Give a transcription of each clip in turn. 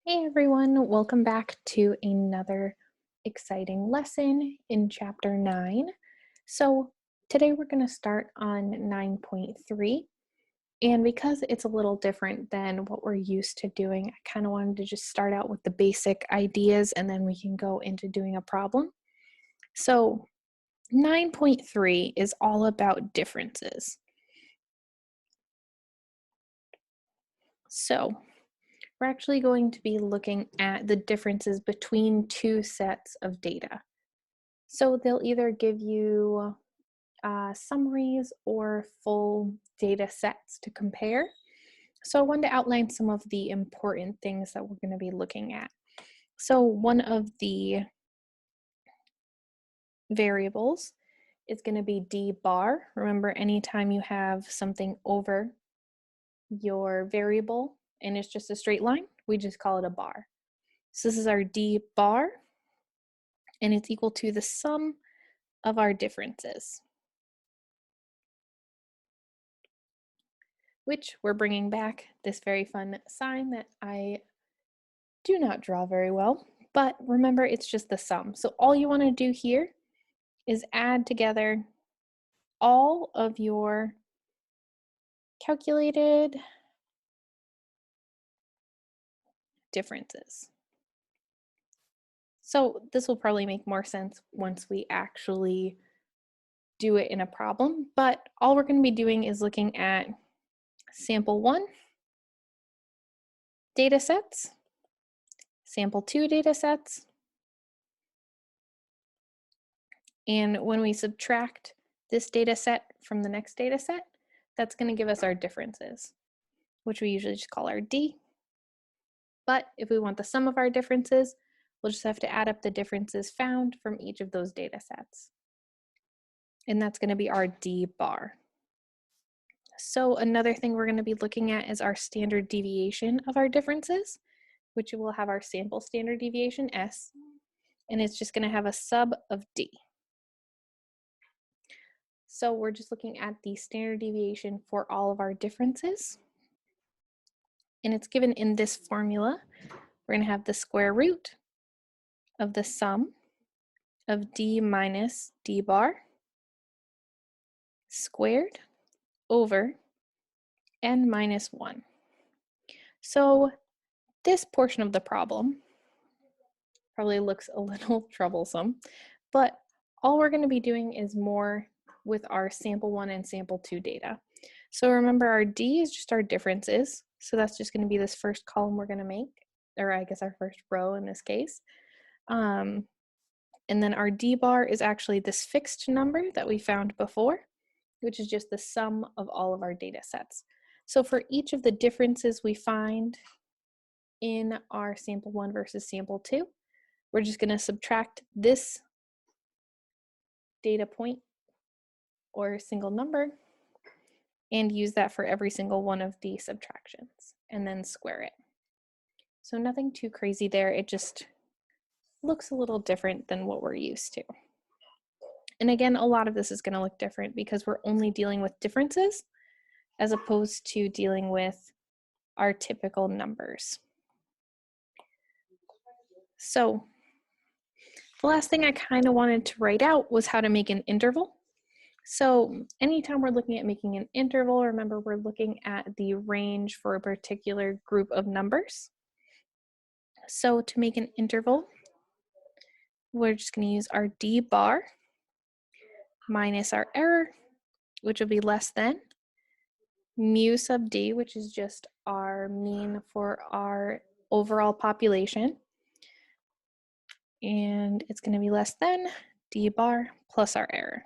Hey everyone, welcome back to another exciting lesson in chapter 9. So, today we're going to start on 9.3, and because it's a little different than what we're used to doing, I kind of wanted to just start out with the basic ideas and then we can go into doing a problem. So, 9.3 is all about differences. So, we're actually going to be looking at the differences between two sets of data. So they'll either give you summaries or full data sets to compare. So I wanted to outline some of the important things that we're going to be looking at. So one of the variables is going to be d bar. Remember, anytime you have something over your variable and it's just a straight line, we just call it a bar. So this is our d bar, and it's equal to the sum of our differences, which we're bringing back this very fun sign that I do not draw very well, but remember, it's just the sum. So all you want to do here is add together all of your calculated differences. So this will probably make more sense once we actually do it in a problem, but all we're going to be doing is looking at sample 1 data sets, sample 2 data sets, and when we subtract this data set from the next data set, that's going to give us our differences, which we usually just call our D. But if we want the sum of our differences, we'll just have to add up the differences found from each of those data sets. And that's going to be our D bar. So another thing we're going to be looking at is our standard deviation of our differences, which will have our sample standard deviation S, and it's just going to have a sub of D. So we're just looking at the standard deviation for all of our differences. And it's given in this formula. We're going to have the square root of the sum of D minus D bar squared over n minus 1. So this portion of the problem probably looks a little troublesome, but all we're going to be doing is more with our sample 1 and sample 2 data. So remember, our D is just our differences. So that's just going to be this first column we're going to make, or I guess our first row in this case. And then our D bar is actually this fixed number that we found before, which is just the sum of all of our data sets. So for each of the differences we find in our sample 1 versus sample 2, we're just going to subtract this data point or single number and use that for every single one of the subtractions and then square it. So nothing too crazy there. It just looks a little different than what we're used to. And again, a lot of this is going to look different because we're only dealing with differences as opposed to dealing with our typical numbers. So the last thing I kind of wanted to write out was how to make an interval. So anytime we're looking at making an interval, remember we're looking at the range for a particular group of numbers. So to make an interval, we're just going to use our D bar minus our error, which will be less than mu sub D, which is just our mean for our overall population. And it's going to be less than D bar plus our error.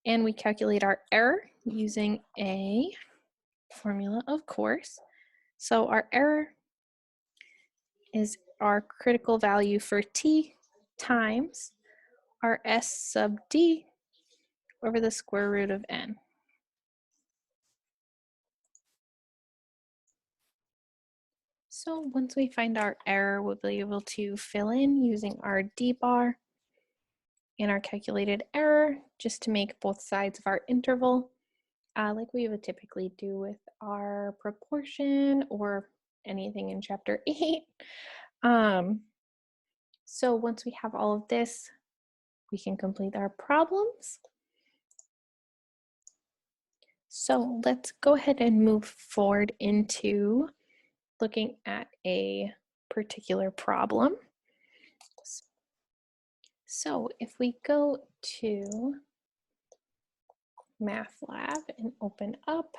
And we calculate our error using a formula, of course. So our error is our critical value for T times our S sub D over the square root of N. So once we find our error, we'll be able to fill in using our D bar and our calculated error just to make both sides of our interval like we would typically do with our proportion or anything in chapter 8. So once we have all of this, we can complete our problems. So let's go ahead and move forward into looking at a particular problem. So if we go to MATLAB and open up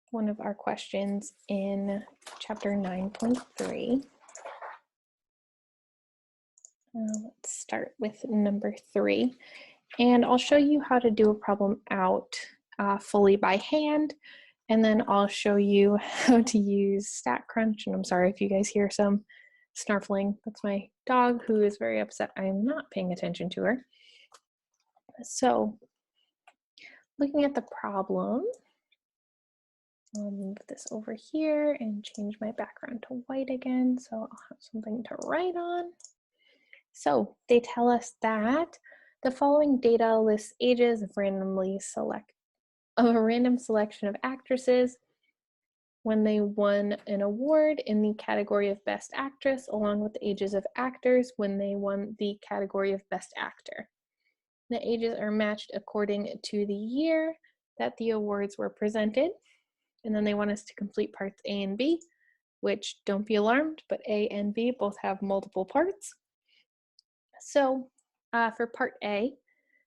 one of our questions in chapter 9.3. Let's start with number 3. And I'll show you how to do a problem out fully by hand. And then I'll show you how to use StatCrunch. And I'm sorry if you guys hear some snarfling. That's my dog who is very upset I am not paying attention to her. So looking at the problem, I'll move this over here and change my background to white again so I'll have something to write on. So they tell us that the following data lists ages of a random selection of actresses when they won an award in the category of Best Actress, along with the ages of actors when they won the category of Best Actor. The ages are matched according to the year that the awards were presented. And then they want us to complete parts A and B, which don't be alarmed, but A and B both have multiple parts. So for part A,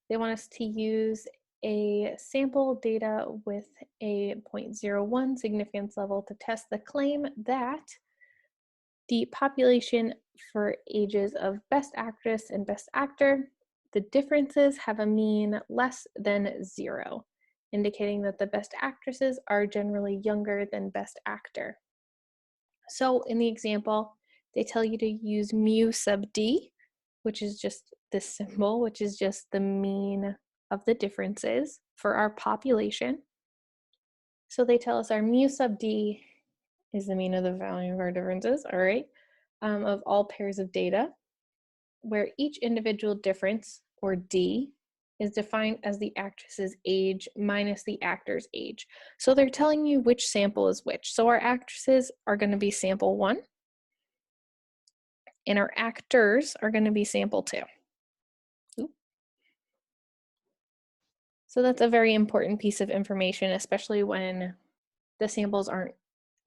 they want us to use a sample data with a 0.01 significance level to test the claim that the population for ages of Best Actress and Best Actor, the differences have a mean less than 0, indicating that the Best Actresses are generally younger than Best Actor. So in the example, they tell you to use mu sub d, which is just this symbol, which is just the mean of the differences for our population. So they tell us our mu sub d is the mean of the value of our differences, all right, of all pairs of data, where each individual difference, or d, is defined as the actress's age minus the actor's age. So they're telling you which sample is which. So our actresses are going to be sample 1, and our actors are going to be sample 2. So that's a very important piece of information, especially when the samples aren't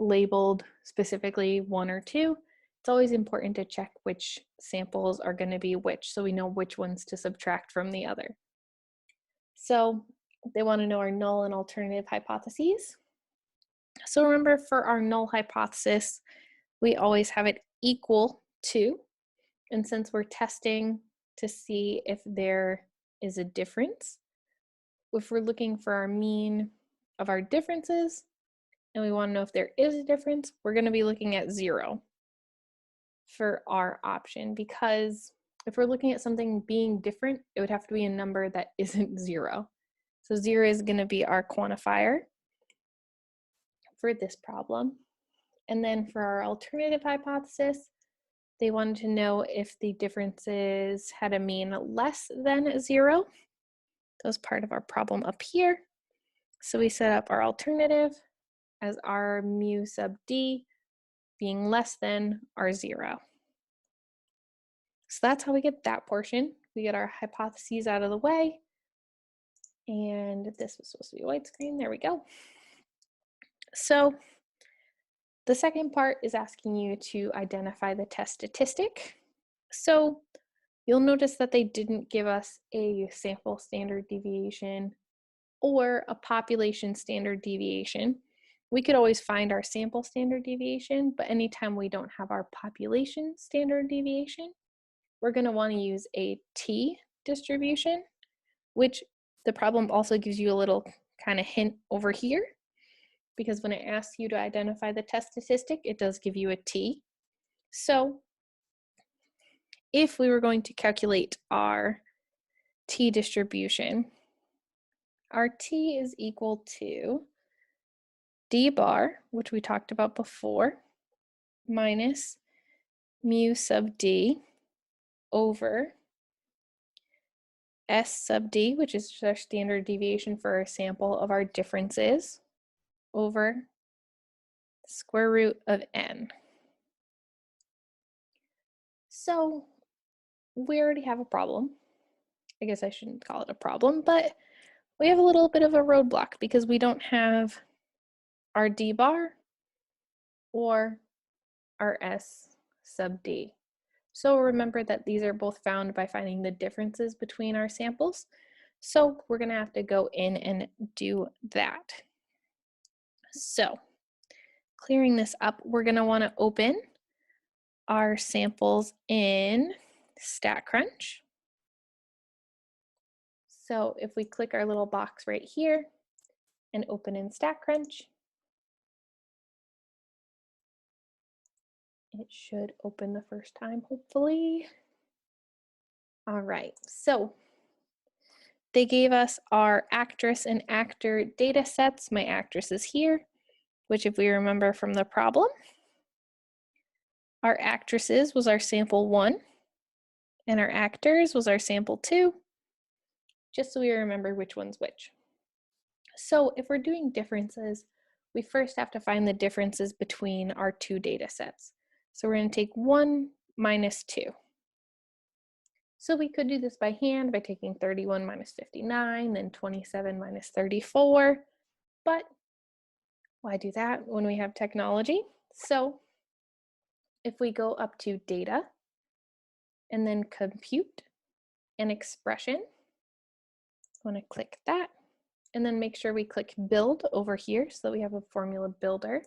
labeled specifically 1 or 2. It's always important to check which samples are going to be which, so we know which ones to subtract from the other. So they want to know our null and alternative hypotheses. So remember, for our null hypothesis, we always have it equal to, and since we're testing to see if there is a difference, if we're looking for our mean of our differences and we want to know if there is a difference, we're going to be looking at 0 for our option, because if we're looking at something being different, it would have to be a number that isn't 0. So 0 is going to be our quantifier for this problem. And then for our alternative hypothesis, they wanted to know if the differences had a mean less than 0. That was part of our problem up here. So we set up our alternative as our mu sub d being less than our 0. So that's how we get that portion. We get our hypotheses out of the way. And this was supposed to be a white screen. There we go. So the second part is asking you to identify the test statistic. So you'll notice that they didn't give us a sample standard deviation or a population standard deviation. We could always find our sample standard deviation, but anytime we don't have our population standard deviation, we're going to want to use a t distribution, which the problem also gives you a little kind of hint over here, because when it asks you to identify the test statistic, it does give you a t. So if we were going to calculate our t distribution, our t is equal to d bar, which we talked about before, minus mu sub d over s sub d, which is our standard deviation for a sample of our differences, over square root of n. So we already have a problem. I guess I shouldn't call it a problem, but we have a little bit of a roadblock because we don't have our d bar or our s sub d. So remember that these are both found by finding the differences between our samples. So we're going to have to go in and do that. So clearing this up, we're going to want to open our samples in StatCrunch. So if we click our little box right here and open in StatCrunch, it should open the first time, hopefully. All right, so they gave us our actress and actor data sets. My actress is here, which if we remember from the problem, our actresses was our sample 1, and our actors was our sample 2, just so we remember which one's which. So if we're doing differences, we first have to find the differences between our two data sets. So we're going to take 1 minus 2. So we could do this by hand by taking 31 minus 59, then 27 minus 34, but why do that when we have technology? So if we go up to data and then compute and expression, I want to click that and then make sure we click build over here so that we have a formula builder.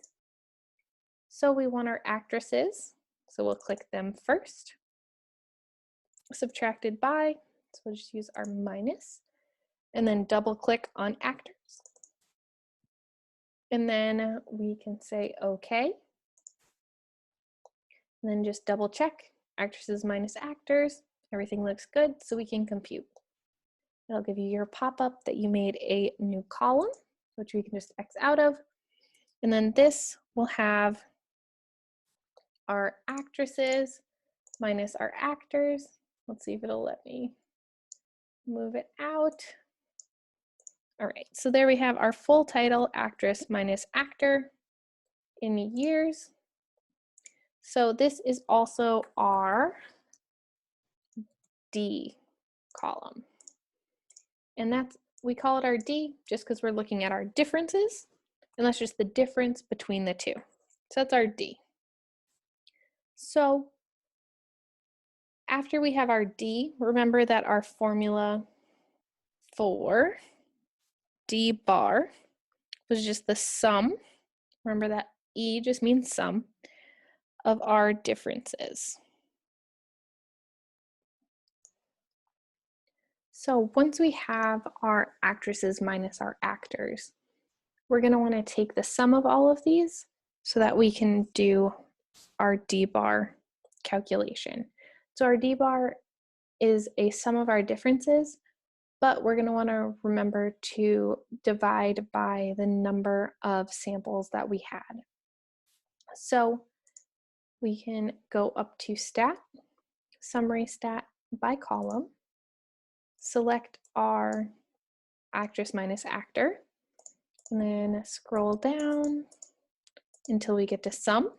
So we want our actresses, so we'll click them first. Subtracted by, so we'll just use our minus, and then double click on actors. And then we can say okay. And then just double check, actresses minus actors, everything looks good, so we can compute. It'll give you your pop-up that you made a new column, which we can just X out of. And then this will have our actresses minus our actors. Let's see if it'll let me move it out. All right, so there we have our full title, actress minus actor in years. So this is also our D column. And that's, we call it our D just because we're looking at our differences, and that's just the difference between the two. So that's our D. So after we have our D, remember that our formula for D bar was just the sum. Remember that E just means sum of our differences. So once we have our actresses minus our actors, we're going to want to take the sum of all of these so that we can do our D bar calculation. So our D bar is a sum of our differences, but we're going to want to remember to divide by the number of samples that we had. So we can go up to stat, summary stat by column, select our actress minus actor, and then scroll down until we get to sum.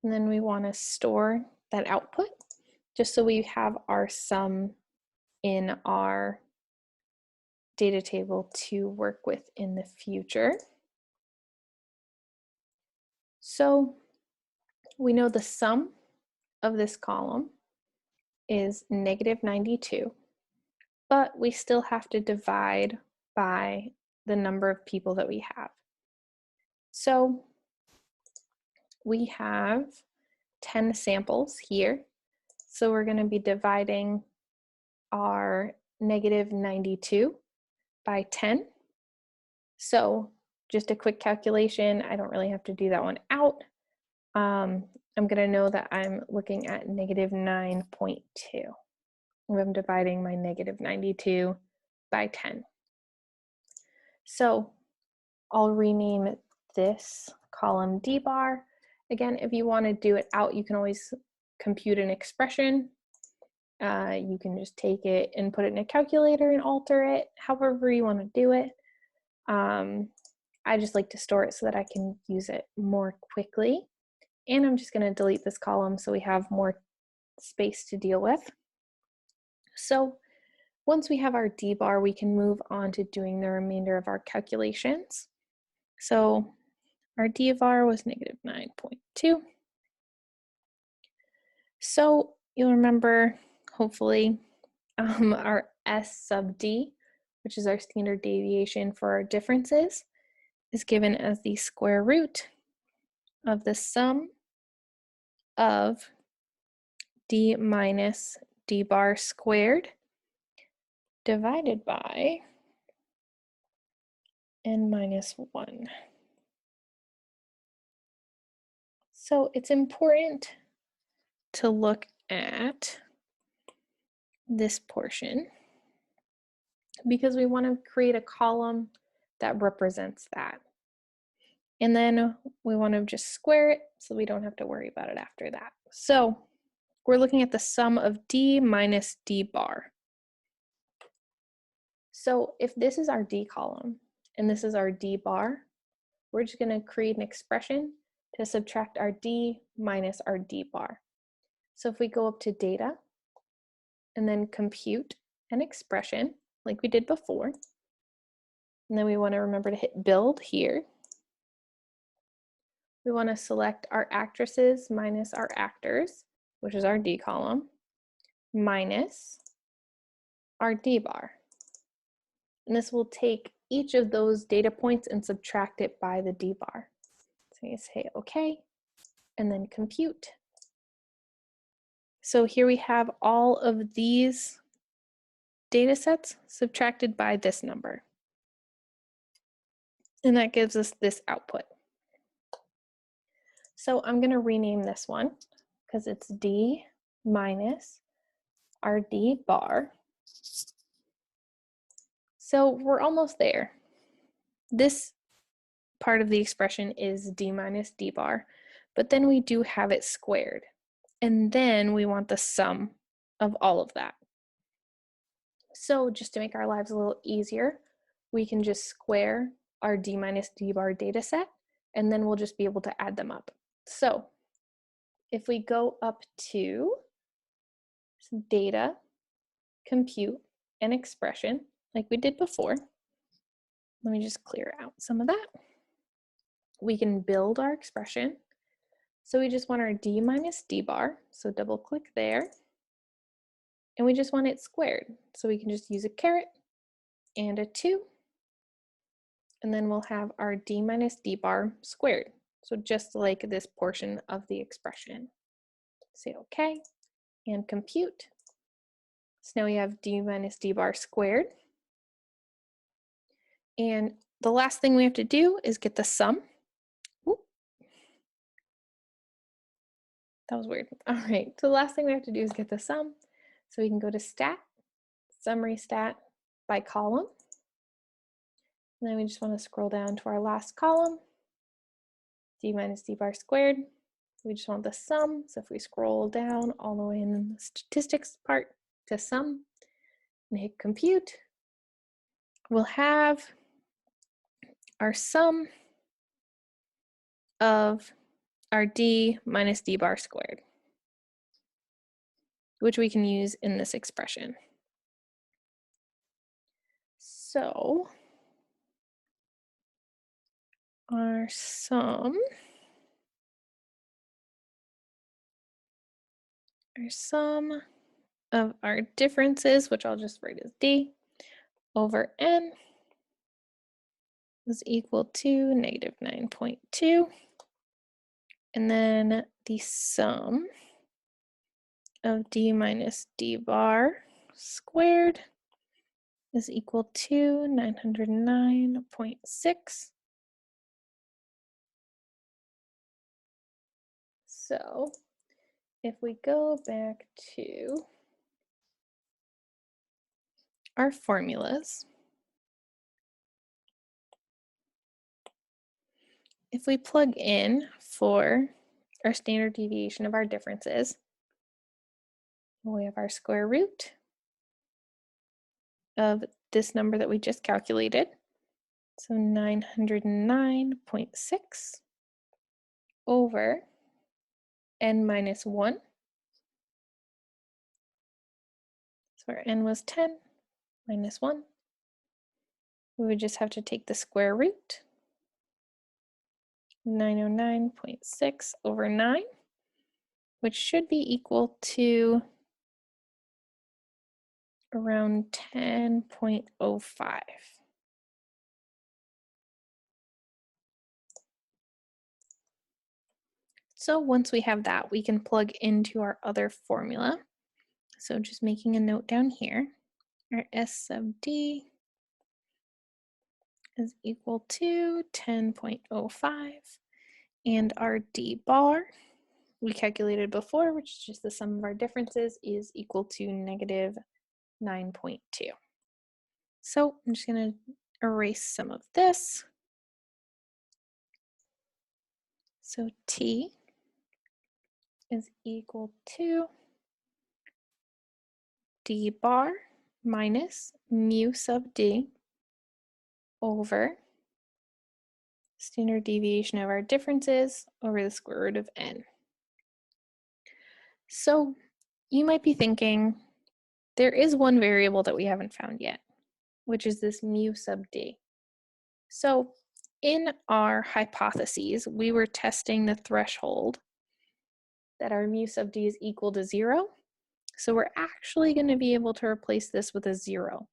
And then we want to store that output just so we have our sum in our data table to work with in the future. So we know the sum of this column is -92, but we still have to divide by the number of people that we have. So we have 10 samples here. So we're going to be dividing our -92 by 10. So just a quick calculation, I don't really have to do that one out. I'm going to know that I'm looking at -9.2. I'm dividing my -92 by 10. So I'll rename this column D bar. Again, if you want to do it out, you can always compute an expression. You can just take it and put it in a calculator and alter it, however you want to do it. I just like to store it so that I can use it more quickly. And I'm just going to delete this column so we have more space to deal with. So once we have our D bar, we can move on to doing the remainder of our calculations. So our D bar was negative 9.2. So you'll remember, hopefully, our S sub D, which is our standard deviation for our differences, is given as the square root of the sum of D minus D bar squared divided by n minus 1. So it's important to look at this portion because we want to create a column that represents that. And then we want to just square it so we don't have to worry about it after that. So we're looking at the sum of D minus D bar. So if this is our D column and this is our D bar, we're just going to create an expression to subtract our D minus our D bar. So if we go up to data and then compute an expression like we did before, and then we want to remember to hit build here. We want to select our actresses minus our actors, which is our D column, minus our D bar. And this will take each of those data points and subtract it by the D bar. So you say okay, and then compute. So here we have all of these data sets subtracted by this number. And that gives us this output. So I'm going to rename this one because it's D minus our D bar. So we're almost there. This part of the expression is D minus D bar, but then we do have it squared. And then we want the sum of all of that. So just to make our lives a little easier, we can just square our D minus D bar data set, and then we'll just be able to add them up. So if we go up to data, compute, and expression, like we did before, let me just clear out some of that. We can build our expression. So we just want our D minus D bar, so double click there. And we just want it squared. So we can just use a caret and a 2. And then we'll have our D minus D bar squared. So just like this portion of the expression. Say okay and compute. So now we have D minus D bar squared. And the last thing we have to do is get the sum. Ooh. That was weird. All right, so the last thing we have to do is get the sum. So we can go to stat, summary stat by column. And then we just want to scroll down to our last column, D minus D bar squared. We just want the sum. So if we scroll down all the way in the statistics part to sum and hit compute, we'll have our sum of our D minus D bar squared, which we can use in this expression. So our sum of our differences, which I'll just write as D, over N is equal to negative 9.2. And then the sum of D minus D bar squared is equal to 909.6. So if we go back to our formulas, if we plug in for our standard deviation of our differences, we have our square root of this number that we just calculated, So 909.6 over n minus 1. So our n was 10 minus 1. We would just have to take the square root. 909.6 over 9, which should be equal to around 10.05. So once we have that, we can plug into our other formula. So just making a note down here, our S sub D is equal to 10.05, and our D bar, we calculated before, which is just the sum of our differences, is equal to negative 9.2. So I'm just going to erase some of this. So T is equal to D bar minus mu sub D over standard deviation of our differences over the square root of n. So you might be thinking, there is one variable that we haven't found yet, which is this mu sub D. So in our hypotheses, we were testing the threshold that our mu sub D is equal to 0. So we're actually going to be able to replace this with a 0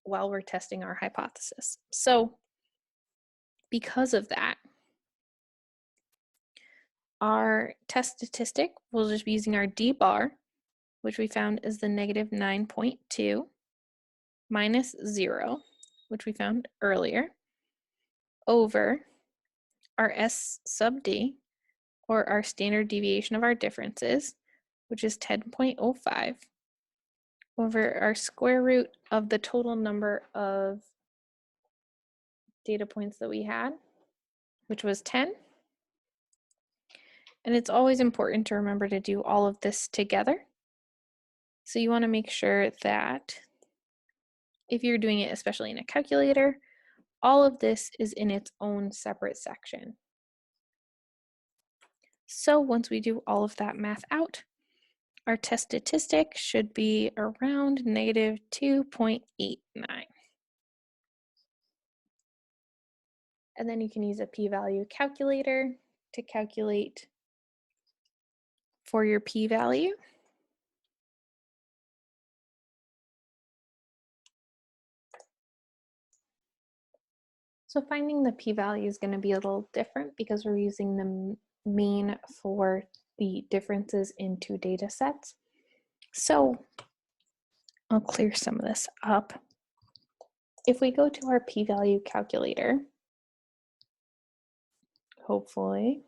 while we're testing our hypothesis. So because of that, our test statistic, we'll just be using our D bar, which we found is the negative 9.2 minus 0, which we found earlier, over our S sub D, or our standard deviation of our differences, which is 10.05, over our square root of the total number of data points that we had, which was 10. And it's always important to remember to do all of this together. So you want to make sure that if you're doing it, especially in a calculator, all of this is in its own separate section. So once we do all of that math out, our test statistic should be around negative 2.89. And then you can use a p-value calculator to calculate for your p-value. So finding the p-value is going to be a little different because we're using the mean for the differences in two data sets. So I'll clear some of this up. If we go to our p-value calculator, hopefully,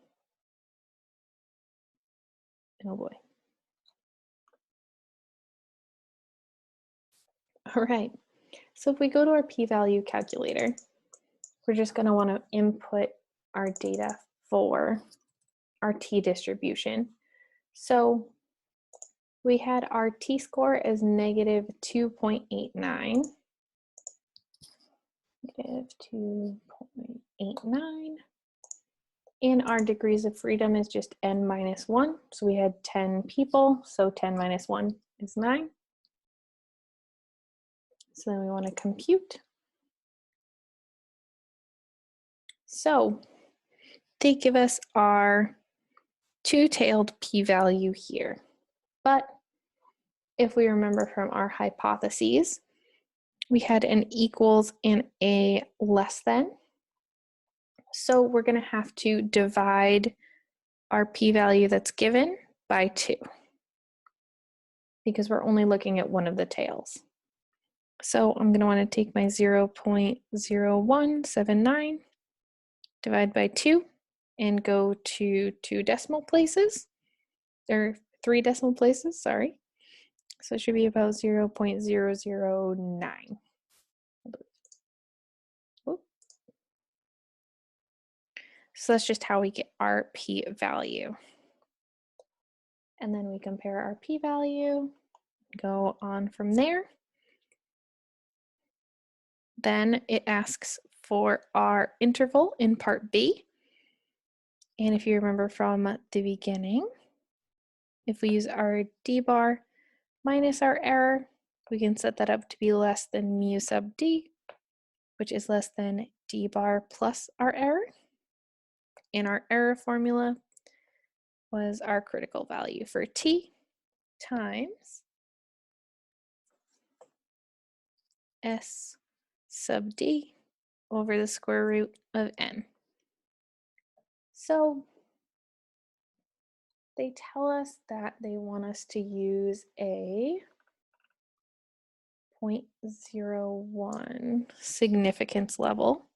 oh boy. All right, so if we go to our p-value calculator, we're just going to want to input our data for our t-distribution. So we had our t-score as negative 2.89. Negative 2.89. And our degrees of freedom is just n minus 1. So we had 10 people, so 10 minus 1 is 9. So then we want to compute. So they give us our two-tailed p-value here. But if we remember from our hypotheses, we had an equals and a less than. So we're going to have to divide our p-value that's given by 2 because we're only looking at one of the tails. So I'm going to want to take my 0.0179, divide by 2, and go to 2 decimal places, or 3 decimal places, sorry. So it should be about 0.009. So that's just how we get our p-value. And then we compare our p-value, go on from there. Then it asks for our interval in part B. And if you remember from the beginning, if we use our d bar minus our error, we can set that up to be less than mu sub d, which is less than d bar plus our error. And our error formula was our critical value for t times s sub d over the square root of n. So they tell us that they want us to use a 0.01 significance level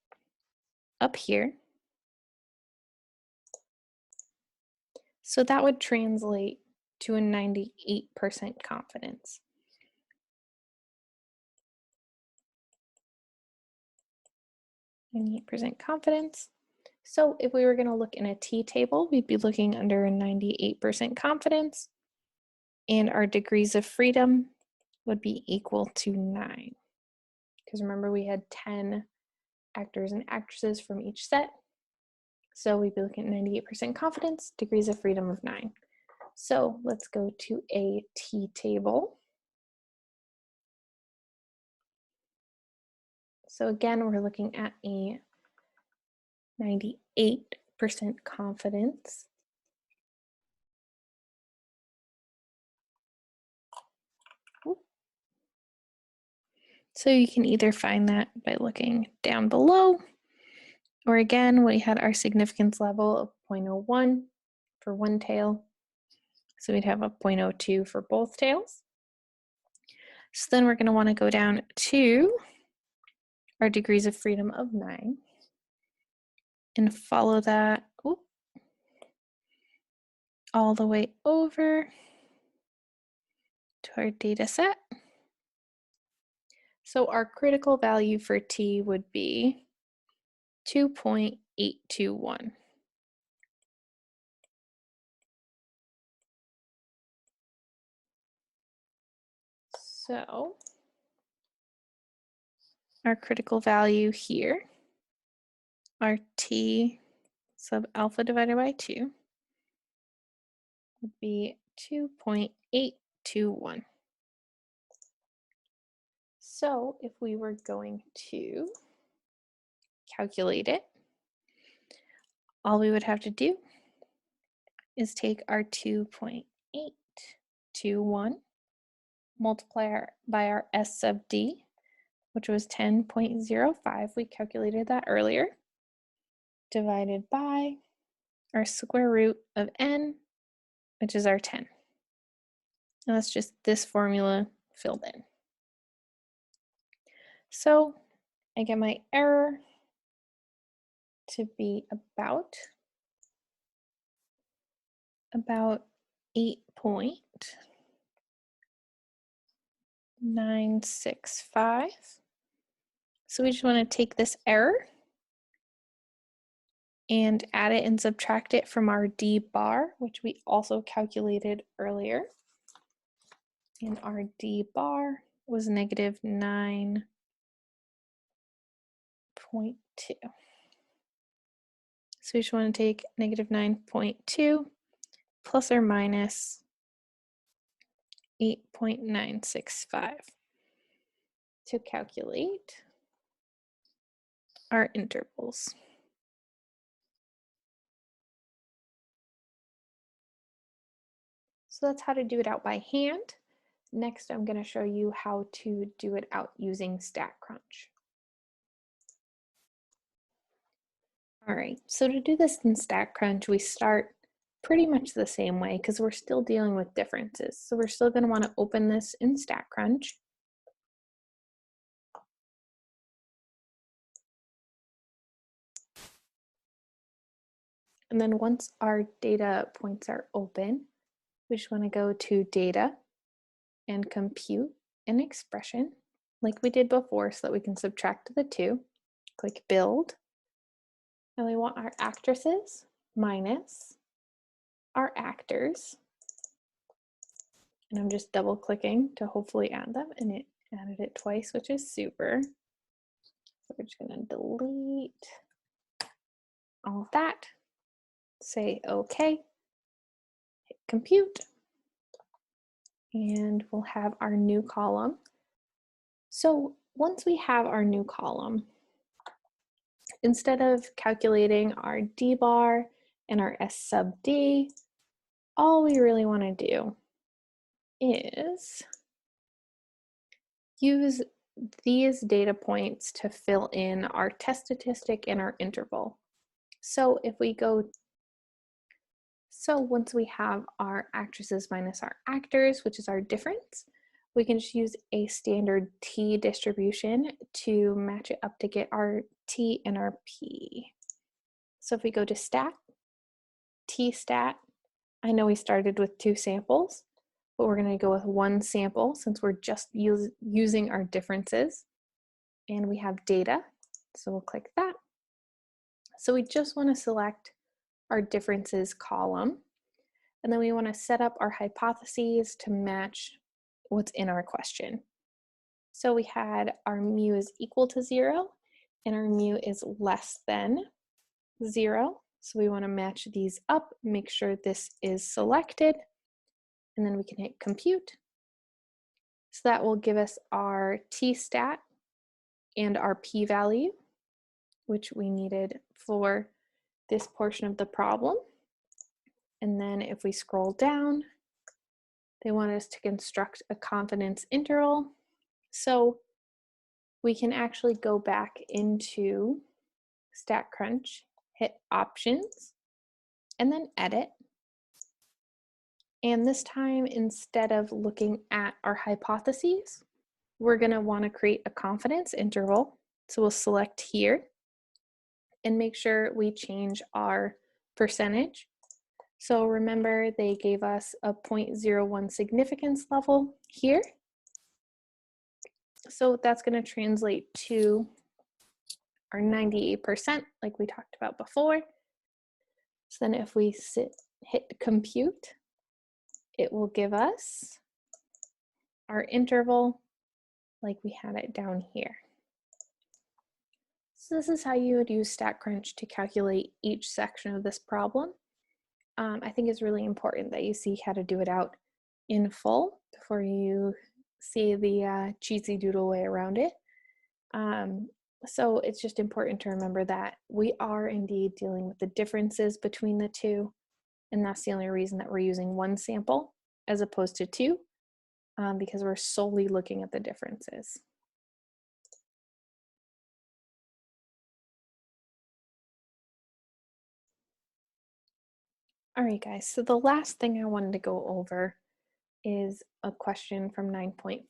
up here. So that would translate to a 98% confidence. %98 confidence. So if we were going to look in a t-table, we'd be looking under a 98% confidence, and our degrees of freedom would be equal to 9. Because remember, we had 10 actors and actresses from each set. So we'd be looking at 98% confidence, degrees of freedom of 9. So let's go to a t-table. So again, we're looking at a 98% confidence. So you can either find that by looking down below, or again, we had our significance level of 0.01 for one tail. So we'd have a 0.02 for both tails. So then we're going to want to go down to our degrees of freedom of 9 and follow that all the way over to our data set. So our critical value for t would be 2.821. So our critical value here, our t sub alpha divided by 2, would be 2.821. So if we were going to calculate it, all we would have to do is take our 2.821, multiply by our s sub d, which was 10.05, we calculated that earlier, divided by our square root of n, which is our 10. And that's just this formula filled in. So I get my error to be about 8.965. So we just want to take this error and add it and subtract it from our d bar, which we also calculated earlier. And our d bar was negative 9.2. So we just want to take negative 9.2 plus or minus 8.965 to calculate our intervals. So that's how to do it out by hand. Next, I'm going to show you how to do it out using StatCrunch. All right, so to do this in StatCrunch, we start pretty much the same way because we're still dealing with differences. So we're still going to want to open this in StatCrunch. And then once our data points are open, we just want to go to Data and Compute an Expression like we did before so that we can subtract the 2. Click Build. And we want our actresses minus our actors. And I'm just double clicking to hopefully add them, and it added it twice, which is super. So we're just going to delete all of that, say OK, hit compute, and we'll have our new column. So once we have our new column, instead of calculating our D bar and our S sub D, all we really want to do is use these data points to fill in our test statistic and our interval. So if we go, so once we have our actresses minus our actors, which is our difference, we can just use a standard T distribution to match it up to get our T and our P. So if we go to stat, T stat, I know we started with 2 samples, but we're going to go with 1 sample since we're just using our differences. And we have data, so we'll click that. So we just want to select our differences column, and then we want to set up our hypotheses to match what's in our question. So we had our mu is equal to 0 and our mu is less than 0. So we want to match these up, make sure this is selected, and then we can hit compute. So that will give us our t-stat and our p-value, which we needed for this portion of the problem. And then if we scroll down, they want us to construct a confidence interval. So we can actually go back into StatCrunch, hit options, and then edit. And this time, instead of looking at our hypotheses, we're going to want to create a confidence interval. So we'll select here and make sure we change our percentage. So remember, they gave us a 0.01 significance level here. So that's going to translate to our 98%, like we talked about before. So then if we hit compute, it will give us our interval like we had it down here. So this is how you would use StatCrunch to calculate each section of this problem. I think it's really important that you see how to do it out in full before you see the cheesy doodle way around it. So it's just important to remember that we are indeed dealing with the differences between the two, and that's the only reason that we're using 1 sample as opposed to 2, because we're solely looking at the differences. All right, guys, so the last thing I wanted to go over is a question from 9.4.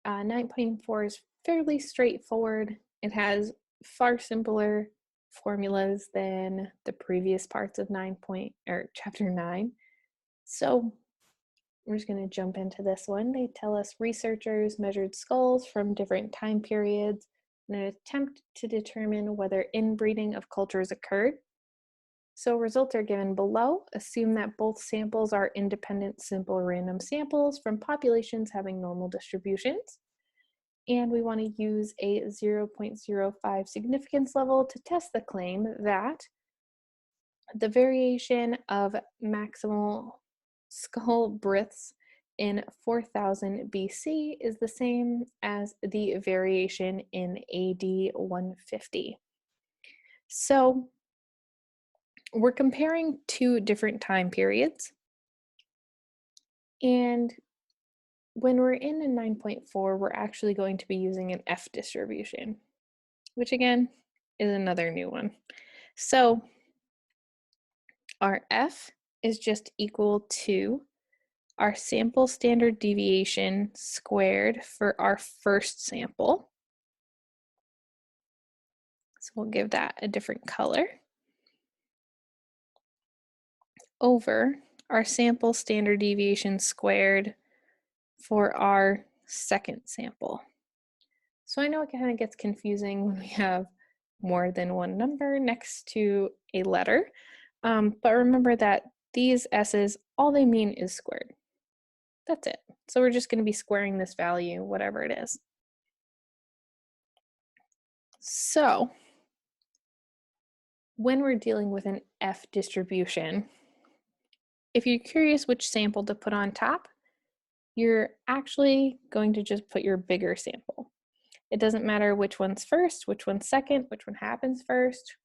9.4 is fairly straightforward. It has far simpler formulas than the previous parts of chapter 9. So we're just going to jump into this one. They tell us researchers measured skulls from different time periods in an attempt to determine whether inbreeding of cultures occurred. So results are given below. Assume that both samples are independent, simple, random samples from populations having normal distributions. And we want to use a 0.05 significance level to test the claim that the variation of maximal skull breadths in 4000 BC is the same as the variation in AD 150. So we're comparing 2 different time periods. And when we're in a 9.4, we're actually going to be using an F distribution, which again is another new one. So our F is just equal to our sample standard deviation squared for our first sample. So we'll give that a different color, over our sample standard deviation squared for our second sample. So I know it kind of gets confusing when we have more than one number next to a letter, but remember that these S's, all they mean is squared. That's it. So we're just going to be squaring this value, whatever it is. So when we're dealing with an F distribution, if you're curious which sample to put on top, you're actually going to just put your bigger sample. It doesn't matter which one's first, which one's second, which one happens first.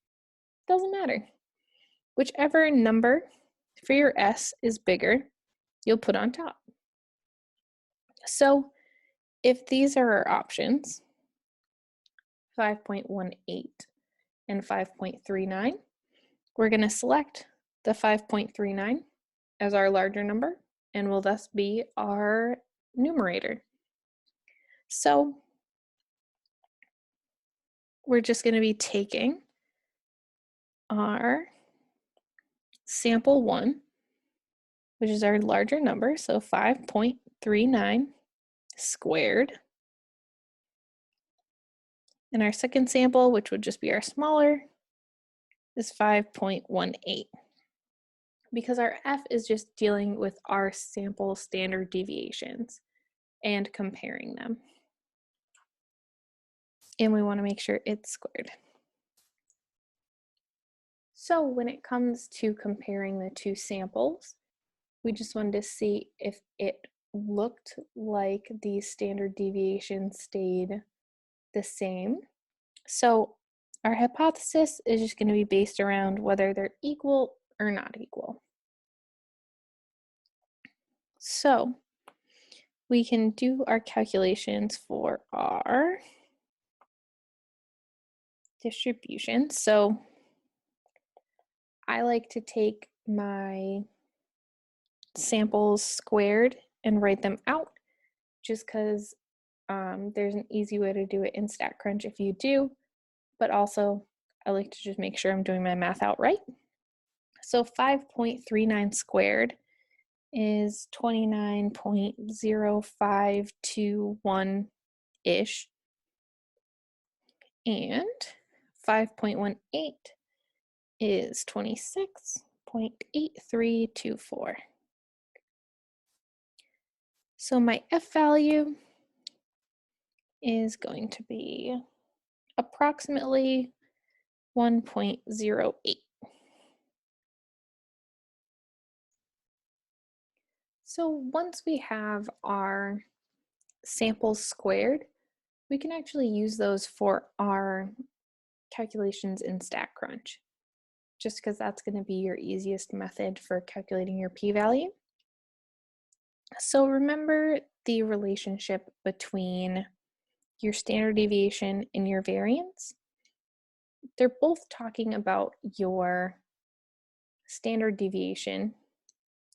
Doesn't matter. Whichever number for your S is bigger, you'll put on top. So if these are our options, 5.18 and 5.39, we're going to select the 5.39 as our larger number and will thus be our numerator. So we're just going to be taking our sample 1, which is our larger number, so 5.39 squared, and our second sample, which would just be our smaller, is 5.18. Because our F is just dealing with our sample standard deviations and comparing them. And we want to make sure it's squared. So when it comes to comparing the two samples, we just wanted to see if it looked like the standard deviation stayed the same. So our hypothesis is just going to be based around whether they're equal or not equal. So we can do our calculations for our distribution. So I like to take my samples squared and write them out just because there's an easy way to do it in StatCrunch if you do, but also I like to just make sure I'm doing my math out right. So 5.39 squared is 29.0521-ish, and 5.18 is 26.8324. So my F value is going to be approximately 1.08. So once we have our samples squared, we can actually use those for our calculations in StatCrunch, just because that's going to be your easiest method for calculating your p-value. So remember the relationship between your standard deviation and your variance. They're both talking about your standard deviation.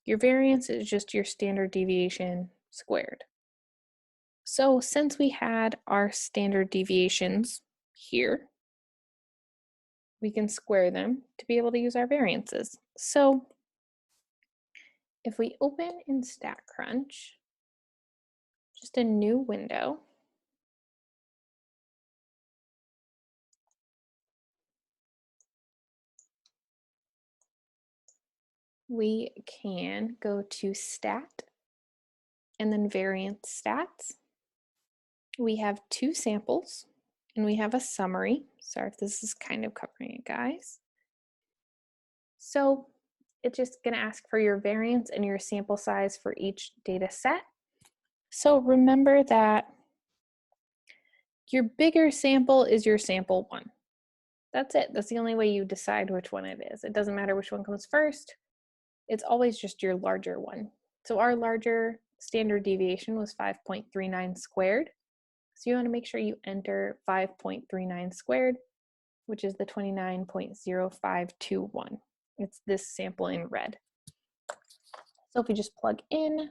Your variance is just your standard deviation squared. So since we had our standard deviations here, we can square them to be able to use our variances. So if we open in StatCrunch, just a new window, we can go to Stat and then Variance Stats. We have two samples and we have a summary. Sorry if this is kind of covering it, guys. So it's just going to ask for your variance and your sample size for each data set. So remember that your bigger sample is your sample 1. That's it. That's the only way you decide which one it is. It doesn't matter which one comes first. It's always just your larger one. So our larger standard deviation was 5.39 squared. So you want to make sure you enter 5.39 squared, which is the 29.0521. It's this sample in red. So if we just plug in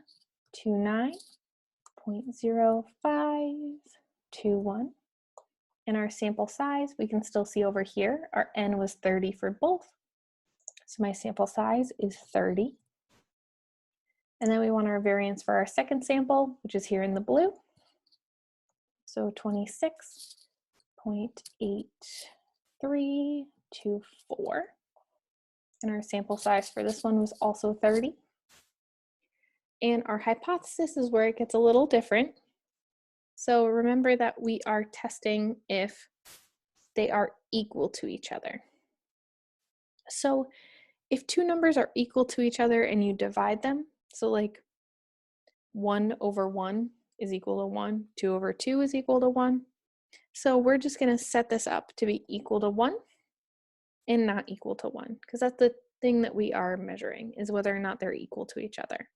29.0521 and our sample size, we can still see over here, our N was 30 for both. So my sample size is 30. And then we want our variance for our second sample, which is here in the blue. So 26.8324. And our sample size for this one was also 30. And our hypothesis is where it gets a little different. So remember that we are testing if they are equal to each other. So if two numbers are equal to each other and you divide them, so like 1 over 1 is equal to 1, 2 over 2 is equal to 1. So we're just going to set this up to be equal to 1 and not equal to 1, because that's the thing that we are measuring, is whether or not they're equal to each other.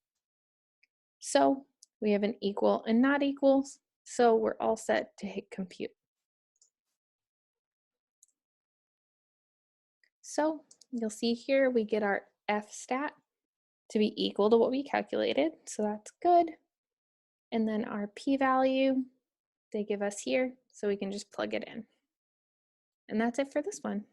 So we have an equal and not equals, so we're all set to hit compute. So you'll see here we get our f-stat to be equal to what we calculated, so that's good. And then our p-value, they give us here, so we can just plug it in. And that's it for this one.